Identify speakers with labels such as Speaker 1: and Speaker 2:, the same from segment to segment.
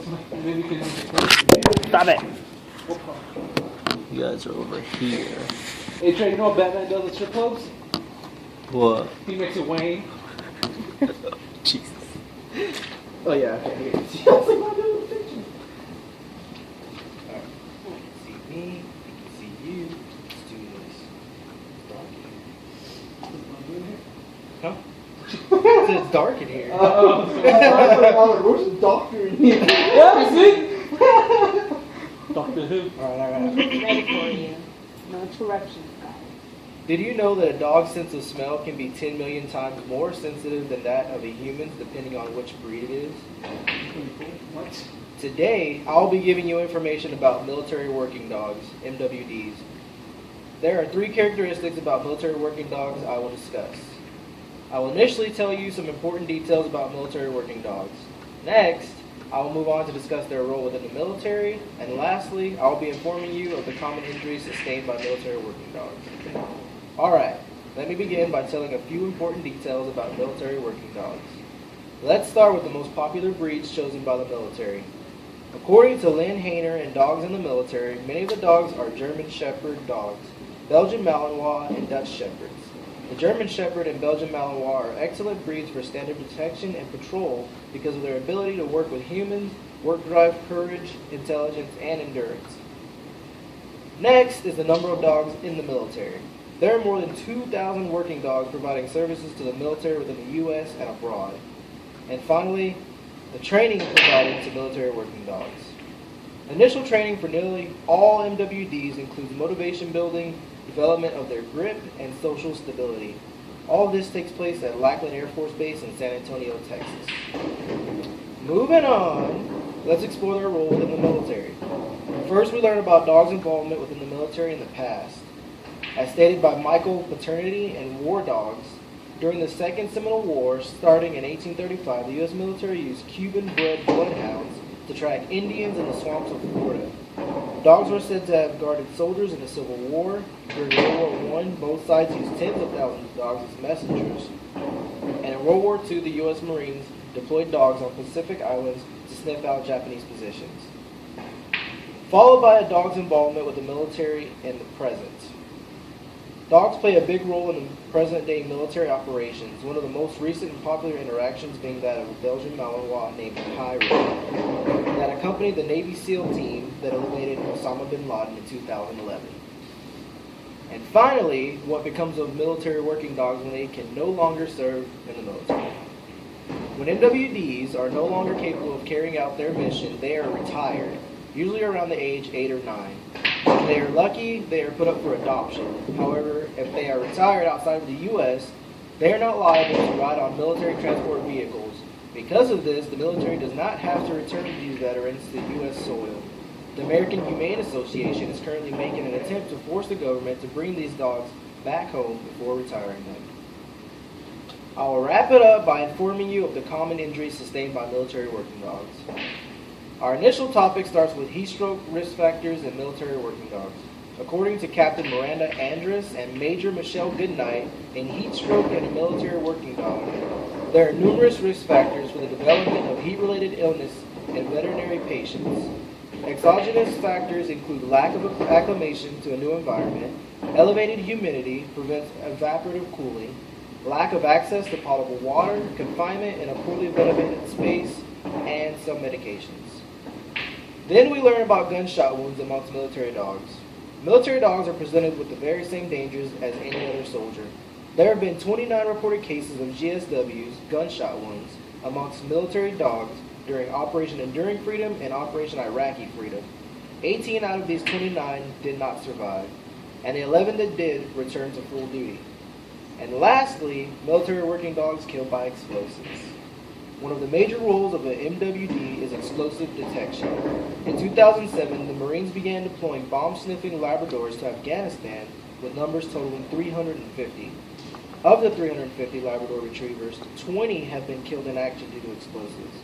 Speaker 1: Maybe we can
Speaker 2: Stop it!
Speaker 1: What part?
Speaker 2: You guys are over here.
Speaker 1: Hey Trey, you know what Batman does at strip clubs?
Speaker 2: What?
Speaker 1: He makes it Wayne.
Speaker 2: Jesus.
Speaker 1: Oh yeah, okay. I was like, what am I doing with the picture?
Speaker 3: Alright. You can see me, you can see you. Let's do this. Dark in here. Huh? It's dark in here.
Speaker 4: Where's the doctor in here?
Speaker 1: Yeah, see? Doctor Who.
Speaker 3: Alright.
Speaker 5: Ready for you. No interruptions, guys.
Speaker 3: Did you know that a dog's sense of smell can be 10 million times more sensitive than that of a human's, depending on which breed it is?
Speaker 1: What?
Speaker 3: Today, I'll be giving you information about military working dogs, MWDs. There are 3 characteristics about military working dogs I will discuss. I will initially tell you some important details about military working dogs. Next, I will move on to discuss their role within the military. And lastly, I will be informing you of the common injuries sustained by military working dogs. Alright, let me begin by telling a few important details about military working dogs. Let's start with the most popular breeds chosen by the military. According to Lynn Hayner and Dogs in the Military, many of the dogs are German Shepherd dogs, Belgian Malinois, and Dutch Shepherds. The German Shepherd and Belgian Malinois are excellent breeds for standard detection and patrol because of their ability to work with humans, work drive, courage, intelligence, and endurance. Next is the number of dogs in the military. There are more than 2,000 working dogs providing services to the military within the U.S. and abroad. And finally, the training provided to military working dogs. Initial training for nearly all MWDs includes motivation building, development of their grip, and social stability. All of this takes place at Lackland Air Force Base in San Antonio, Texas. Moving on, let's explore their role within the military. First, we learn about dogs' involvement within the military in the past. As stated by Michael Paternity and War Dogs, during the Second Seminole War, starting in 1835, the U.S. military used Cuban-bred bloodhounds to track Indians in the swamps of Florida. Dogs were said to have guarded soldiers in the Civil War. During World War I, both sides used tens of thousands of dogs as messengers. And in World War II, the U.S. Marines deployed dogs on Pacific Islands to sniff out Japanese positions. Followed by a dog's involvement with the military in the present. Dogs play a big role in the present-day military operations, one of the most recent and popular interactions being that of a Belgian Malinois named Cairo that accompanied the Navy SEAL team that eliminated Osama bin Laden in 2011. And finally, what becomes of military working dogs when they can no longer serve in the military. When MWDs are no longer capable of carrying out their mission, they are retired, usually around the age 8 or 9. If they are lucky, they are put up for adoption. However, if they are retired outside of the U.S., they are not liable to ride on military transport vehicles. Because of this, the military does not have to return these veterans to U.S. soil. The American Humane Association is currently making an attempt to force the government to bring these dogs back home before retiring them. I will wrap it up by informing you of the common injuries sustained by military working dogs. Our initial topic starts with heat stroke risk factors in military working dogs. According to Captain Miranda Andrus and Major Michelle Goodnight, in heat stroke in a military working dog, there are numerous risk factors for the development of heat-related illness in veterinary patients. Exogenous factors include lack of acclimation to a new environment, elevated humidity prevents evaporative cooling, lack of access to potable water, confinement in a poorly ventilated space, and some medications. Then we learn about gunshot wounds amongst military dogs. Military dogs are presented with the very same dangers as any other soldier. There have been 29 reported cases of GSWs, gunshot wounds, amongst military dogs during Operation Enduring Freedom and Operation Iraqi Freedom. 18 out of these 29 did not survive, and the 11 that did returned to full duty. And lastly, military working dogs killed by explosives. One of the major roles of an MWD is explosive detection. In 2007, the Marines began deploying bomb-sniffing Labradors to Afghanistan with numbers totaling 350. Of the 350 Labrador retrievers, 20 have been killed in action due to explosives.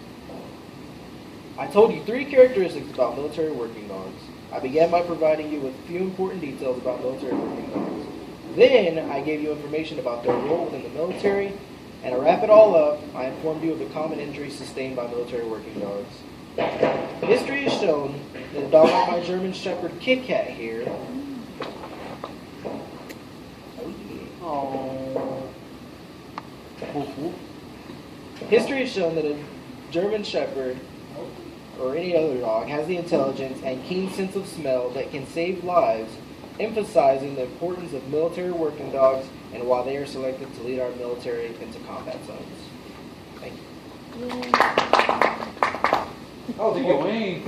Speaker 3: I told you 3 characteristics about military working dogs. I began by providing you with a few important details about military working dogs. Then, I gave you information about their role within the military, and to wrap it all up, I informed you of the common injuries sustained by military working dogs. History has shown that a dog like my German Shepherd Kit Kat here.
Speaker 5: Oh.
Speaker 3: History has shown that a German Shepherd or any other dog has the intelligence and keen sense of smell that can save lives, emphasizing the importance of military working dogs and why they are selected to lead our military into combat zones. Thank you.
Speaker 4: Oh, the Wayne.